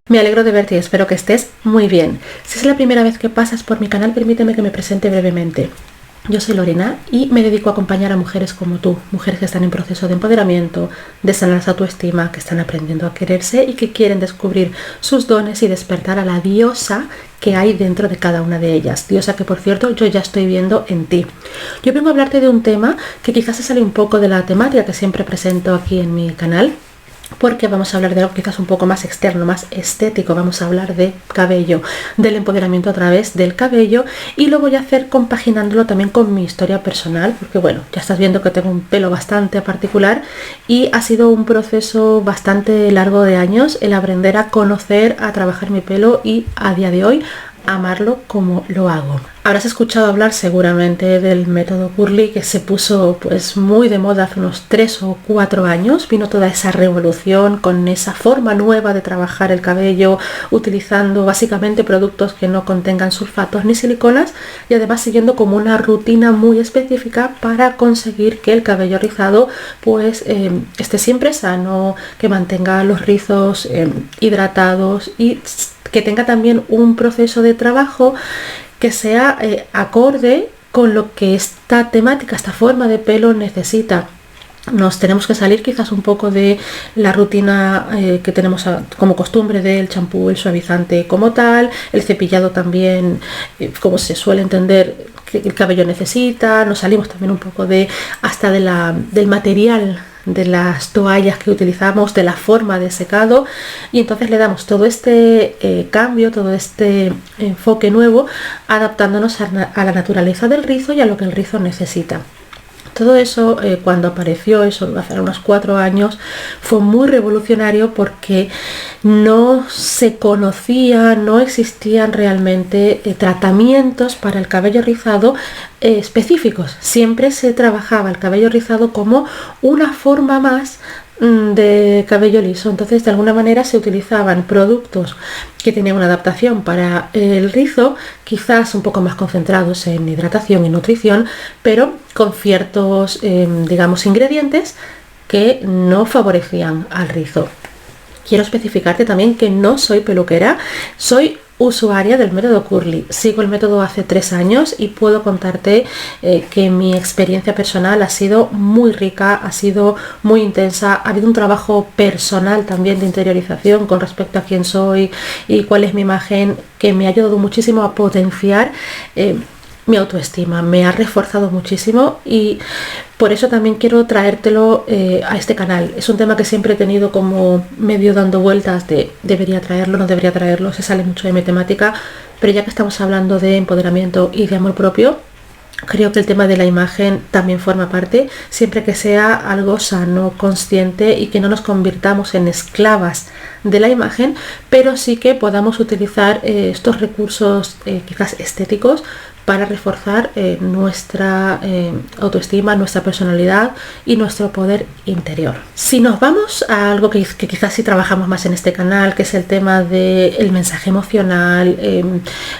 Me alegro de verte y espero que estés muy bien. Si es la primera vez que pasas por mi canal, permíteme que me presente brevemente. Yo soy Lorena y me dedico a acompañar a mujeres como tú, mujeres que están en proceso de empoderamiento, de sanar su autoestima, que están aprendiendo a quererse y que quieren descubrir sus dones y despertar a la diosa que hay dentro de cada una de ellas. Diosa que, por cierto, yo ya estoy viendo en ti. Yo vengo a hablarte de un tema que quizás se sale un poco de la temática que siempre presento aquí en mi canal, porque vamos a hablar de algo quizás un poco más externo, más estético. Vamos a hablar de cabello, del empoderamiento a través del cabello, y lo voy a hacer compaginándolo también con mi historia personal, porque bueno, ya estás viendo que tengo un pelo bastante particular y ha sido un proceso bastante largo de años el aprender a conocer, a trabajar mi pelo y a día de hoy amarlo como lo hago. Habrás escuchado hablar seguramente del método Curly, que se puso pues muy de moda hace unos 3 o 4 años. Vino toda esa revolución con esa forma nueva de trabajar el cabello, utilizando básicamente productos que no contengan sulfatos ni siliconas, y además siguiendo como una rutina muy específica para conseguir que el cabello rizado pues esté siempre sano, que mantenga los rizos hidratados y que tenga también un proceso de trabajo que sea acorde con lo que esta temática, esta forma de pelo necesita. Nos tenemos que salir quizás un poco de la rutina que tenemos como costumbre del champú, el suavizante como tal, el cepillado también, como se suele entender que el cabello necesita. Nos salimos también un poco del material de las toallas que utilizamos, de la forma de secado, y entonces le damos todo este cambio, todo este enfoque nuevo, adaptándonos a la naturaleza del rizo y a lo que el rizo necesita. Todo eso, cuando apareció eso hace unos 4 años, fue muy revolucionario porque no se conocía, no existían realmente tratamientos para el cabello rizado específicos. Siempre se trabajaba el cabello rizado como una forma más de cabello liso. Entonces, de alguna manera se utilizaban productos que tenían una adaptación para el rizo, quizás un poco más concentrados en hidratación y nutrición, pero con ciertos digamos ingredientes que no favorecían al rizo. Quiero especificarte también que no soy peluquera, soy usuaria del método Curly. Sigo el método hace 3 años y puedo contarte que mi experiencia personal ha sido muy rica, ha sido muy intensa. Ha habido un trabajo personal también de interiorización con respecto a quién soy y cuál es mi imagen, que me ha ayudado muchísimo a potenciar mi autoestima. Me ha reforzado muchísimo y por eso también quiero traértelo a este canal. Es un tema que siempre he tenido como medio dando vueltas de debería traerlo, no debería traerlo, se sale mucho de mi temática, pero ya que estamos hablando de empoderamiento y de amor propio, creo que el tema de la imagen también forma parte, siempre que sea algo sano, consciente, y que no nos convirtamos en esclavas de la imagen, pero sí que podamos utilizar estos recursos quizás estéticos para reforzar nuestra autoestima, nuestra personalidad y nuestro poder interior. Si nos vamos a algo que quizás sí trabajamos más en este canal, que es el tema del mensaje emocional,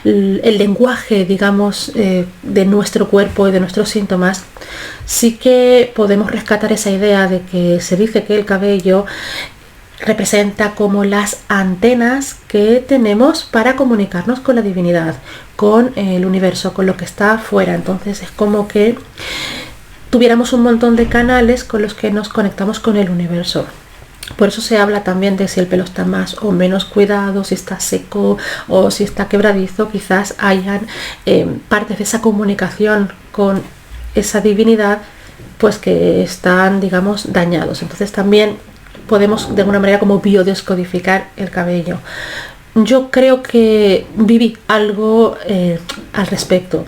el lenguaje, digamos, de nuestro cuerpo y de nuestros síntomas, sí que podemos rescatar esa idea de que se dice que el cabello representa como las antenas que tenemos para comunicarnos con la divinidad, con el universo, con lo que está afuera. Entonces es como que tuviéramos un montón de canales con los que nos conectamos con el universo. Por eso se habla también de si el pelo está más o menos cuidado, si está seco o si está quebradizo. Quizás hayan partes de esa comunicación con esa divinidad pues que están, digamos, dañados. Entonces también podemos de alguna manera como biodescodificar el cabello. Yo creo que viví algo al respecto.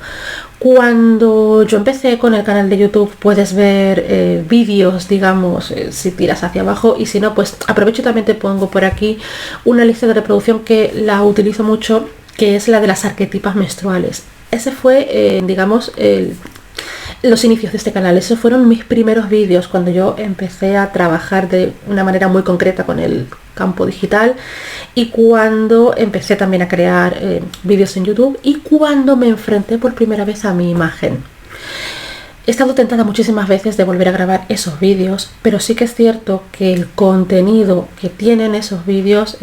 Cuando yo empecé con el canal de YouTube, puedes ver vídeos, digamos, si tiras hacia abajo, y si no, pues aprovecho y también te pongo por aquí una lista de reproducción que la utilizo mucho, que es la de las arquetipas menstruales. Ese fue, digamos, los inicios de este canal. Esos fueron mis primeros vídeos cuando yo empecé a trabajar de una manera muy concreta con el campo digital, y cuando empecé también a crear vídeos en YouTube, y cuando me enfrenté por primera vez a mi imagen. He estado tentada muchísimas veces de volver a grabar esos vídeos, pero sí que es cierto que el contenido que tienen esos vídeos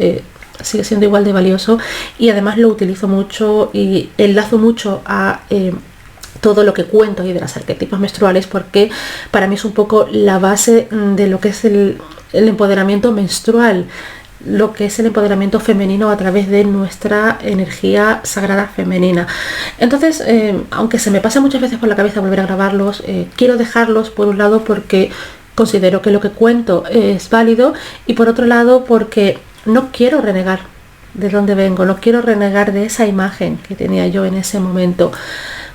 sigue siendo igual de valioso, y además lo utilizo mucho y enlazo mucho a todo lo que cuento ahí de los arquetipos menstruales, porque para mí es un poco la base de lo que es el empoderamiento menstrual, lo que es el empoderamiento femenino a través de nuestra energía sagrada femenina. Entonces, aunque se me pasa muchas veces por la cabeza volver a grabarlos, quiero dejarlos por un lado porque considero que lo que cuento es válido, y por otro lado porque no quiero renegar de dónde vengo, no quiero renegar de esa imagen que tenía yo en ese momento.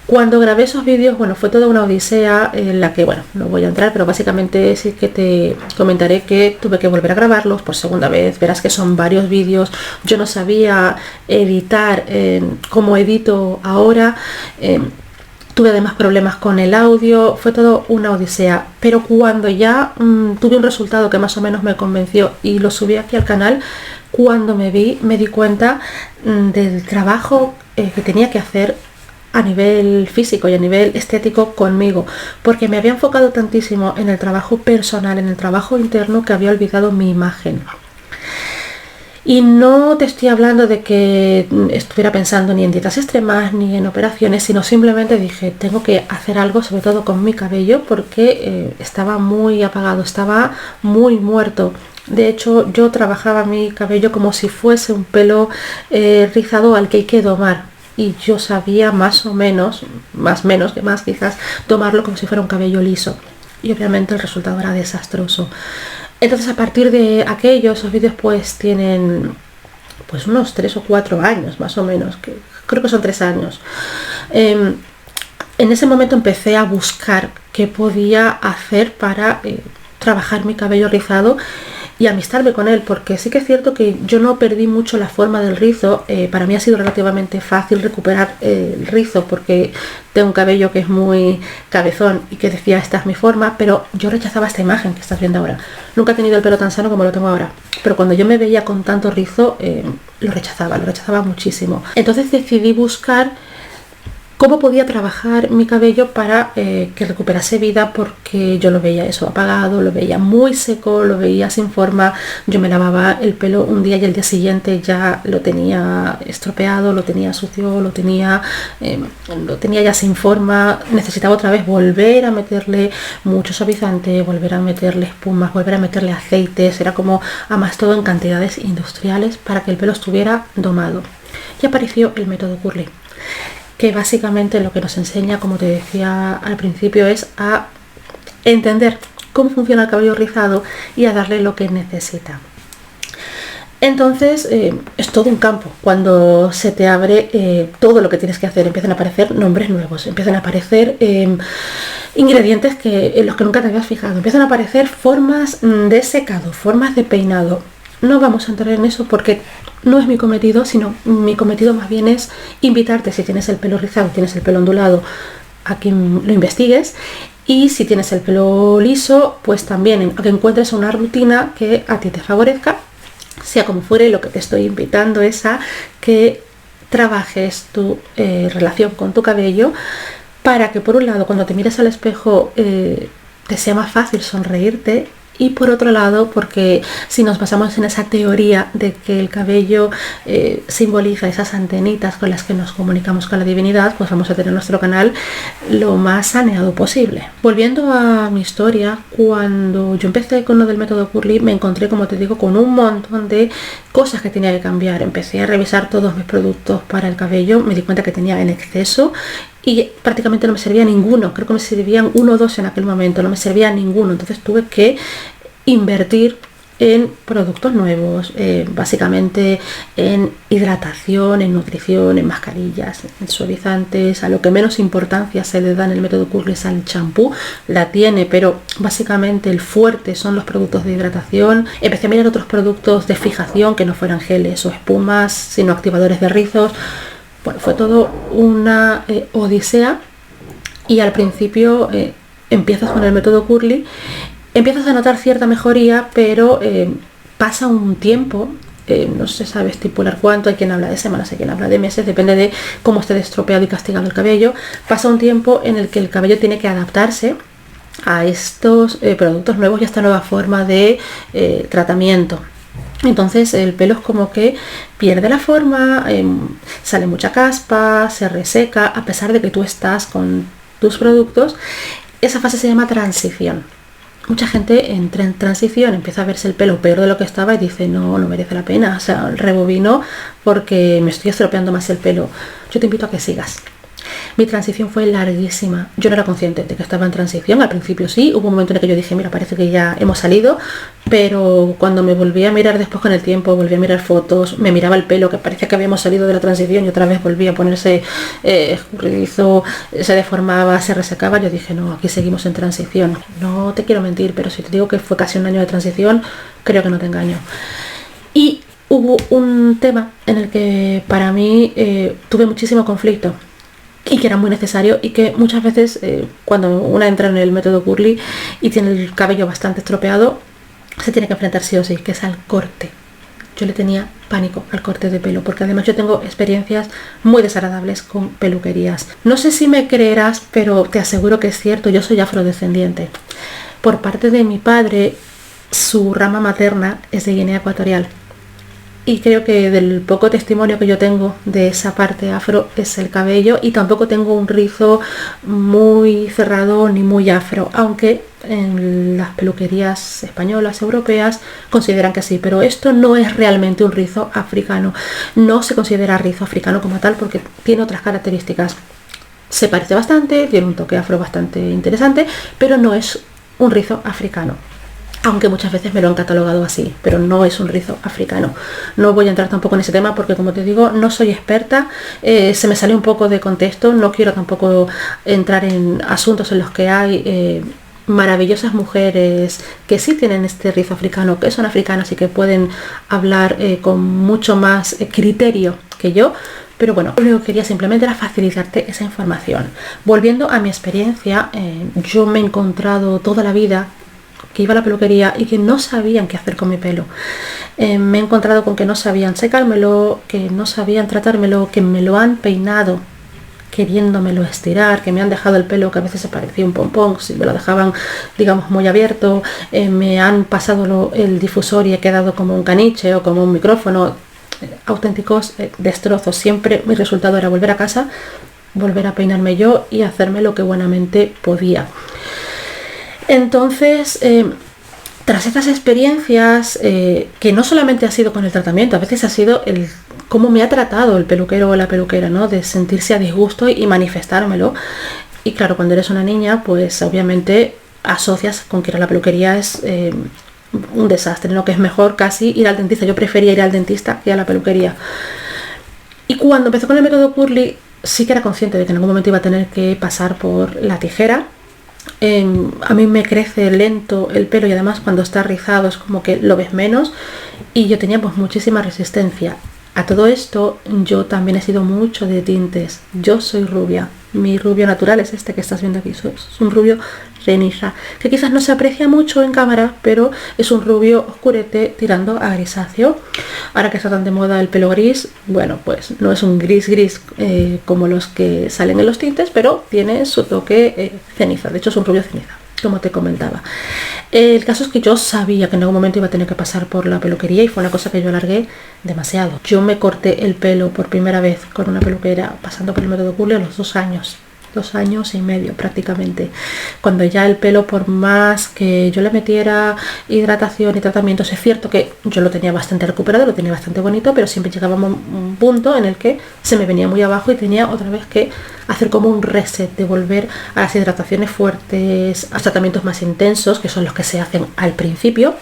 Cuando grabé esos vídeos, bueno, fue toda una odisea en la que, bueno, no voy a entrar, pero básicamente sí que te comentaré que tuve que volver a grabarlos por segunda vez. Verás que son varios vídeos. Yo no sabía editar como edito ahora. Tuve además problemas con el audio, fue todo una odisea. Pero cuando ya tuve un resultado que más o menos me convenció y lo subí aquí al canal, cuando me di cuenta del trabajo que tenía que hacer a nivel físico y a nivel estético conmigo, porque me había enfocado tantísimo en el trabajo personal, en el trabajo interno, que había olvidado mi imagen. Y no te estoy hablando de que estuviera pensando ni en dietas extremas ni en operaciones, sino simplemente dije, tengo que hacer algo, sobre todo con mi cabello, porque estaba muy apagado, estaba muy muerto. De hecho, yo trabajaba mi cabello como si fuese un pelo rizado al que hay que domar. Y yo sabía más o menos, más menos que más quizás, tomarlo como si fuera un cabello liso. Y obviamente el resultado era desastroso. Entonces, a partir de aquello, esos vídeos pues tienen pues unos 3 o 4 años más o menos, que creo que son 3 años. En ese momento empecé a buscar qué podía hacer para trabajar mi cabello rizado y amistarme con él, porque sí que es cierto que yo no perdí mucho la forma del rizo. Para mí ha sido relativamente fácil recuperar el rizo, porque tengo un cabello que es muy cabezón y que decía, esta es mi forma, pero yo rechazaba esta imagen que estás viendo ahora. Nunca he tenido el pelo tan sano como lo tengo ahora, pero cuando yo me veía con tanto rizo, lo rechazaba muchísimo. Entonces decidí buscar cómo podía trabajar mi cabello para que recuperase vida, porque yo lo veía eso apagado, lo veía muy seco, lo veía sin forma. Yo me lavaba el pelo un día y el día siguiente ya lo tenía estropeado, lo tenía sucio, lo tenía ya sin forma. Necesitaba otra vez volver a meterle mucho suavizante, volver a meterle espumas, volver a meterle aceites. Era como, además, todo en cantidades industriales para que el pelo estuviera domado. Y apareció el método Curly, que básicamente lo que nos enseña, como te decía al principio, es a entender cómo funciona el cabello rizado y a darle lo que necesita. Entonces es todo un campo. Cuando se te abre todo lo que tienes que hacer, empiezan a aparecer nombres nuevos, empiezan a aparecer ingredientes en los que nunca te habías fijado, empiezan a aparecer formas de secado, formas de peinado. No vamos a entrar en eso porque no es mi cometido, sino mi cometido más bien es invitarte, si tienes el pelo rizado, tienes el pelo ondulado, a que lo investigues, y si tienes el pelo liso, pues también a que encuentres una rutina que a ti te favorezca. Sea como fuere, lo que te estoy invitando es a que trabajes tu relación con tu cabello, para que por un lado, cuando te mires al espejo, te sea más fácil sonreírte. Y por otro lado, porque si nos basamos en esa teoría de que el cabello simboliza esas antenitas con las que nos comunicamos con la divinidad, pues vamos a tener nuestro canal lo más saneado posible. Volviendo a mi historia, cuando yo empecé con lo del método Curly, me encontré, como te digo, con un montón de cosas que tenía que cambiar. Empecé a revisar todos mis productos para el cabello, me di cuenta que tenía en exceso y prácticamente no me servía ninguno. Creo que me servían 1 o 2 en aquel momento, no me servía ninguno. Entonces tuve que invertir en productos nuevos, básicamente en hidratación, en nutrición, en mascarillas, en suavizantes. A lo que menos importancia se le da en el método Curly es al champú. La tiene, pero básicamente el fuerte son los productos de hidratación. Empecé a mirar otros productos de fijación que no fueran geles o espumas, sino activadores de rizos. Bueno, fue todo una odisea, y al principio empiezas con el método Curly, empiezas a notar cierta mejoría, pero pasa un tiempo, no se sabe estipular cuánto, hay quien habla de semanas, hay quien habla de meses, depende de cómo esté estropeado y castigado el cabello. Pasa un tiempo en el que el cabello tiene que adaptarse a estos productos nuevos y a esta nueva forma de tratamiento. Entonces el pelo es como que pierde la forma, sale mucha caspa, se reseca, a pesar de que tú estás con tus productos. Esa fase se llama transición. Mucha gente entra en transición, empieza a verse el pelo peor de lo que estaba y dice, no merece la pena, o sea, rebobino porque me estoy estropeando más el pelo. Yo te invito a que sigas. Mi transición fue larguísima. Yo no era consciente de que estaba en transición. Al principio sí, hubo un momento en el que yo dije, mira, parece que ya hemos salido, pero cuando me volví a mirar después con el tiempo, volví a mirar fotos, me miraba el pelo, que parecía que habíamos salido de la transición y otra vez volvía a ponerse escurridizo, se deformaba, se resecaba. Yo dije, no, aquí seguimos en transición. No te quiero mentir, pero si te digo que fue casi un año de transición, creo que no te engaño. Y hubo un tema en el que para mí tuve muchísimo conflicto y que era muy necesario, y que muchas veces cuando una entra en el método curly y tiene el cabello bastante estropeado, se tiene que enfrentar sí o sí, que es al corte. Yo le tenía pánico al corte de pelo, porque además yo tengo experiencias muy desagradables con peluquerías. No sé si me creerás, pero te aseguro que es cierto, yo soy afrodescendiente. Por parte de mi padre, su rama materna es de Guinea Ecuatorial. Y creo que del poco testimonio que yo tengo de esa parte afro es el cabello, y tampoco tengo un rizo muy cerrado ni muy afro, aunque en las peluquerías españolas, europeas, consideran que sí, pero esto no es realmente un rizo africano. No se considera rizo africano como tal porque tiene otras características. Se parece bastante, tiene un toque afro bastante interesante, pero no es un rizo africano. Aunque muchas veces me lo han catalogado así, pero no es un rizo africano. No voy a entrar tampoco en ese tema porque, como te digo, no soy experta, se me sale un poco de contexto, no quiero tampoco entrar en asuntos en los que hay maravillosas mujeres que sí tienen este rizo africano, que son africanas y que pueden hablar con mucho más criterio que yo. Pero bueno, lo que quería simplemente era facilitarte esa información. Volviendo a mi experiencia, yo me he encontrado toda la vida que iba a la peluquería y que no sabían qué hacer con mi pelo. Me he encontrado con que no sabían secármelo, que no sabían tratármelo, que me lo han peinado queriéndomelo estirar, que me han dejado el pelo que a veces se parecía un pompón, si me lo dejaban, digamos, muy abierto, me han pasado el difusor y he quedado como un caniche o como un micrófono, auténticos destrozos. Siempre mi resultado era volver a casa, volver a peinarme yo y hacerme lo que buenamente podía. Entonces, tras estas experiencias, que no solamente ha sido con el tratamiento, a veces ha sido el cómo me ha tratado el peluquero o la peluquera, ¿no? De sentirse a disgusto y manifestármelo. Y claro, cuando eres una niña, pues obviamente asocias con que ir a la peluquería es un desastre, ¿no? Que es mejor casi ir al dentista. Yo prefería ir al dentista que a la peluquería. Y cuando empezó con el método curly, sí que era consciente de que en algún momento iba a tener que pasar por la tijera. A mí me crece lento el pelo y además cuando está rizado es como que lo ves menos, y yo tenía pues muchísima resistencia. A todo esto yo también he sido mucho de tintes. Yo soy rubia, mi rubio natural es este que estás viendo aquí, es un rubio ceniza, que quizás no se aprecia mucho en cámara, pero es un rubio oscurete tirando a grisáceo. Ahora que está tan de moda el pelo gris, bueno, pues no es un gris como los que salen en los tintes, pero tiene su toque ceniza. De hecho es un rubio ceniza, como te comentaba. El caso es que yo sabía que en algún momento iba a tener que pasar por la peluquería, y fue una cosa que yo alargué demasiado. Yo me corté el pelo por primera vez con una peluquera pasando por el método curly a los 2 años. 2 años y medio prácticamente, cuando ya el pelo, por más que yo le metiera hidratación y tratamientos, es cierto que yo lo tenía bastante recuperado, lo tenía bastante bonito, pero siempre llegaba a un punto en el que se me venía muy abajo y tenía otra vez que hacer como un reset, de volver a las hidrataciones fuertes, a tratamientos más intensos, que son los que se hacen al principio,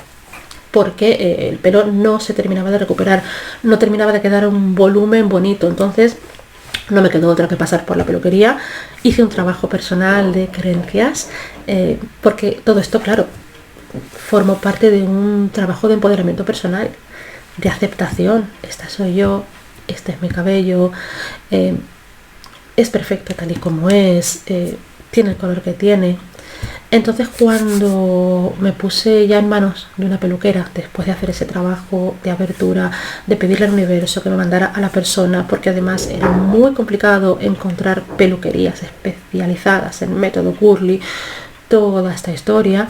porque el pelo no se terminaba de recuperar, no terminaba de quedar un volumen bonito. Entonces no me quedó otra que pasar por la peluquería. Hice un trabajo personal de creencias, porque todo esto, claro, formó parte de un trabajo de empoderamiento personal, de aceptación. Esta soy yo, este es mi cabello, es perfecto tal y como es, tiene el color que tiene. Entonces, cuando me puse ya en manos de una peluquera, después de hacer ese trabajo de abertura, de pedirle al universo que me mandara a la persona, porque además era muy complicado encontrar peluquerías especializadas en método curly, toda esta historia,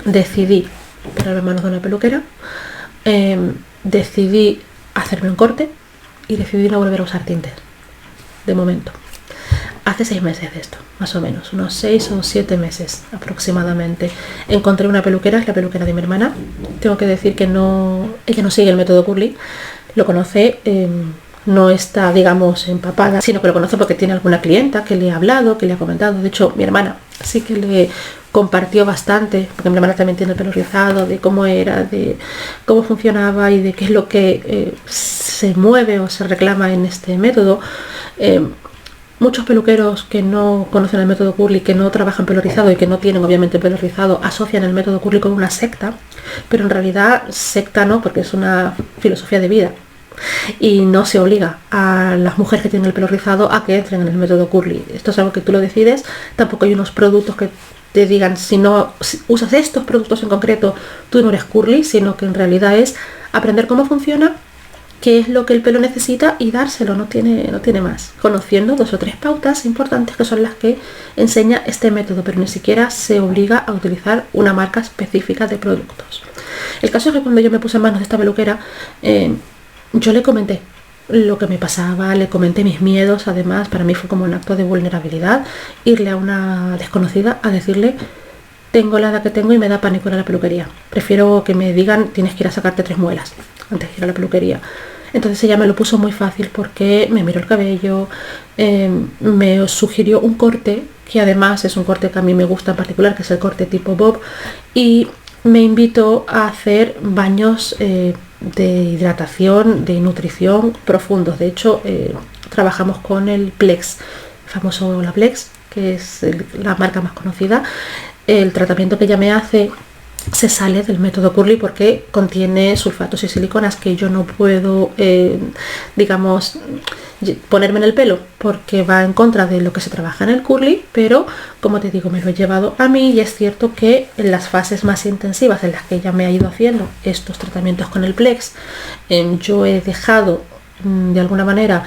decidí ponerme en manos de una peluquera. decidí hacerme un corte y decidí no volver a usar tintes, de momento. Hace 6 meses de esto, más o menos, unos 6 o 7 meses aproximadamente. Encontré una peluquera, es la peluquera de mi hermana. Tengo que decir que ella no sigue el método Curly, lo conoce, no está, digamos, empapada, sino que lo conoce porque tiene alguna clienta que le ha hablado, que le ha comentado. De hecho, mi hermana sí que le compartió bastante, porque mi hermana también tiene el pelo rizado, de cómo era, de cómo funcionaba y de qué es lo que se mueve o se reclama en este método. Muchos peluqueros que no conocen el método Curly, que no trabajan pelo rizado y que no tienen obviamente pelo rizado, asocian el método Curly con una secta, pero en realidad secta no, porque es una filosofía de vida y no se obliga a las mujeres que tienen el pelo rizado a que entren en el método Curly. Esto es algo que tú lo decides. Tampoco hay unos productos que te digan si usas estos productos en concreto tú no eres Curly, sino que en realidad es aprender cómo funciona, qué es lo que el pelo necesita y dárselo, no tiene más. Conociendo 2 o 3 pautas importantes que son las que enseña este método, pero ni siquiera se obliga a utilizar una marca específica de productos. El caso es que cuando yo me puse en manos de esta peluquera, yo le comenté lo que me pasaba, le comenté mis miedos. Además, para mí fue como un acto de vulnerabilidad irle a una desconocida a decirle: tengo la edad que tengo y me da pánico ir a la peluquería. Prefiero que me digan tienes que ir a sacarte 3 muelas antes de ir a la peluquería. Entonces ella me lo puso muy fácil porque me miró el cabello, me sugirió un corte, que además es un corte que a mí me gusta en particular, que es el corte tipo bob, y me invitó a hacer baños de hidratación, de nutrición profundos. De hecho, trabajamos con el Plex, el famoso la Plex, que es la marca más conocida. El tratamiento que ella me hace se sale del método Curly porque contiene sulfatos y siliconas que yo no puedo, digamos, ponerme en el pelo porque va en contra de lo que se trabaja en el Curly, pero como te digo, me lo he llevado a mí y es cierto que en las fases más intensivas en las que ella me ha ido haciendo estos tratamientos con el Plex, yo he dejado de alguna manera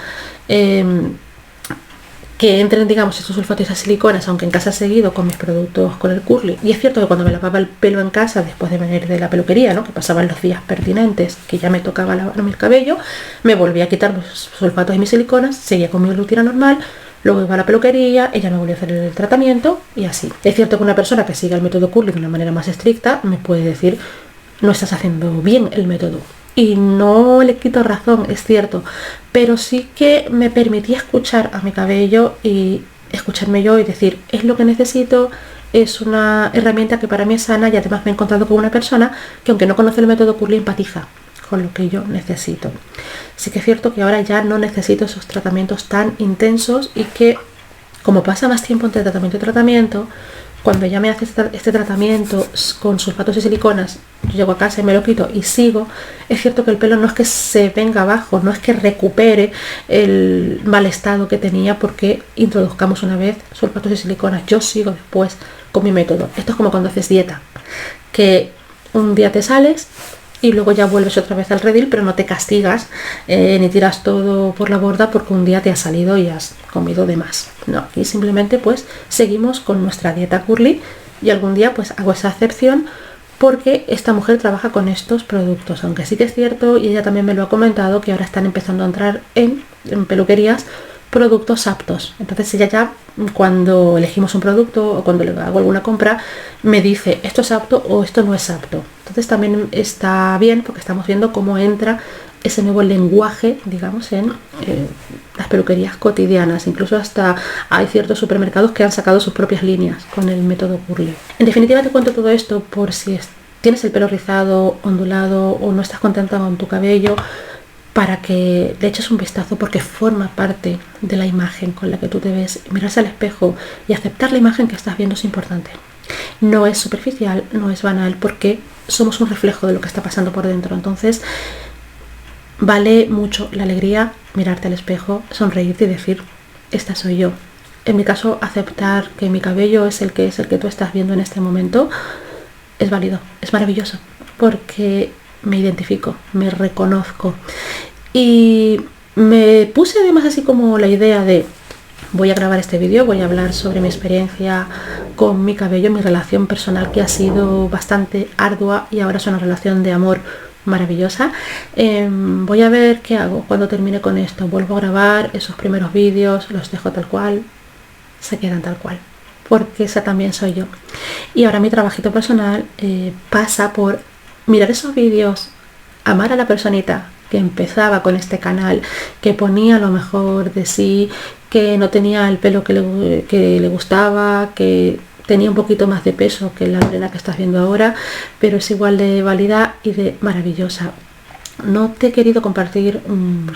que entren, digamos, estos sulfatos y siliconas, aunque en casa he seguido con mis productos con el Curly. Y es cierto que cuando me lavaba el pelo en casa, después de venir de la peluquería, ¿no?, que pasaban los días pertinentes, que ya me tocaba lavarme el cabello, me volví a quitar los sulfatos y mis siliconas, seguía con mi rutina normal, luego iba a la peluquería, ella me volvió a hacer el tratamiento y así. Es cierto que una persona que siga el método Curly de una manera más estricta me puede decir: no estás haciendo bien el método. Y no le quito razón, es cierto, pero sí que me permití escuchar a mi cabello y escucharme yo y decir: es lo que necesito, es una herramienta que para mí es sana, y además me he encontrado con una persona que, aunque no conoce el método Curly, empatiza con lo que yo necesito. Sí que es cierto que ahora ya no necesito esos tratamientos tan intensos y que, como pasa más tiempo entre tratamiento y tratamiento, cuando ella me hace este tratamiento con sulfatos y siliconas, yo llego a casa y me lo quito y sigo. Es cierto que el pelo no es que se venga abajo, no es que recupere el mal estado que tenía porque introduzcamos una vez sulfatos y siliconas. Yo sigo después con mi método. Esto es como cuando haces dieta, que un día te sales y luego ya vuelves otra vez al redil, pero no te castigas ni tiras todo por la borda porque un día te has salido y has comido de más. No, aquí simplemente pues seguimos con nuestra dieta Curly y algún día pues hago esa excepción porque esta mujer trabaja con estos productos, aunque sí que es cierto, y ella también me lo ha comentado, que ahora están empezando a entrar en peluquerías productos aptos. Entonces ella ya, cuando elegimos un producto o cuando le hago alguna compra, me dice: esto es apto o esto no es apto. Entonces también está bien porque estamos viendo cómo entra ese nuevo lenguaje, digamos, en las peluquerías cotidianas. Incluso hasta hay ciertos supermercados que han sacado sus propias líneas con el método Curly. En definitiva, te cuento todo esto por si tienes el pelo rizado, ondulado o no estás contenta con tu cabello, para que le eches un vistazo, porque forma parte de la imagen con la que tú te ves. Mirarse al espejo y aceptar la imagen que estás viendo es importante. No es superficial, no es banal, porque somos un reflejo de lo que está pasando por dentro. Entonces vale mucho la alegría, mirarte al espejo, sonreírte y decir: esta soy yo. En mi caso, aceptar que mi cabello es el que tú estás viendo en este momento es válido, es maravilloso, porque me identifico, me reconozco. Y me puse además así como la idea de: voy a grabar este vídeo, voy a hablar sobre mi experiencia con mi cabello, mi relación personal, que ha sido bastante ardua y ahora es una relación de amor maravillosa. Voy a ver qué hago cuando termine con esto. Vuelvo a grabar esos primeros vídeos, los dejo tal cual, se quedan tal cual, porque esa también soy yo. Y ahora mi trabajito personal pasa por mirar esos vídeos, amar a la personita que empezaba con este canal, que ponía lo mejor de sí, que no tenía el pelo que le gustaba, que tenía un poquito más de peso que la Lorena que estás viendo ahora, pero es igual de válida y de maravillosa. No te he querido compartir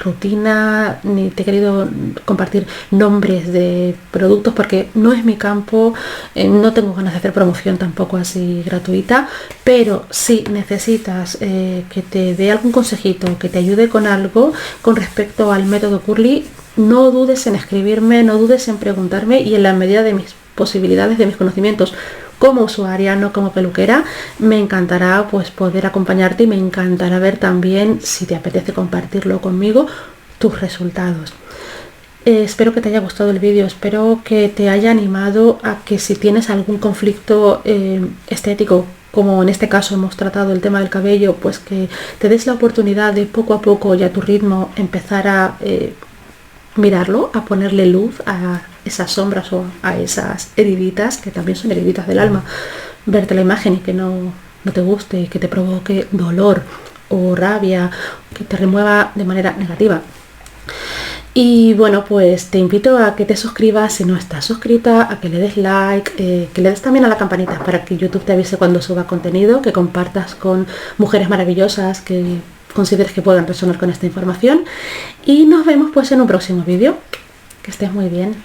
rutina, ni te he querido compartir nombres de productos porque no es mi campo, no tengo ganas de hacer promoción tampoco así gratuita, pero si necesitas que te dé algún consejito, que te ayude con algo con respecto al método Curly, no dudes en escribirme, no dudes en preguntarme, y en la medida de mis posibilidades, de mis conocimientos como usuaria, no como peluquera, me encantará pues poder acompañarte, y me encantará ver también, si te apetece compartirlo conmigo, tus resultados. Espero que te haya gustado el vídeo, espero que te haya animado a que si tienes algún conflicto estético, como en este caso hemos tratado el tema del cabello, pues que te des la oportunidad de poco a poco y a tu ritmo empezar a mirarlo, a ponerle luz a esas sombras o a esas heriditas, que también son heriditas del alma. Verte la imagen y que no te guste, que te provoque dolor o rabia, que te remueva de manera negativa. Y bueno, pues te invito a que te suscribas si no estás suscrita, a que le des like, que le des también a la campanita para que YouTube te avise cuando suba contenido, que compartas con mujeres maravillosas que consideres que puedan resonar con esta información, y nos vemos pues en un próximo vídeo. Que estés muy bien.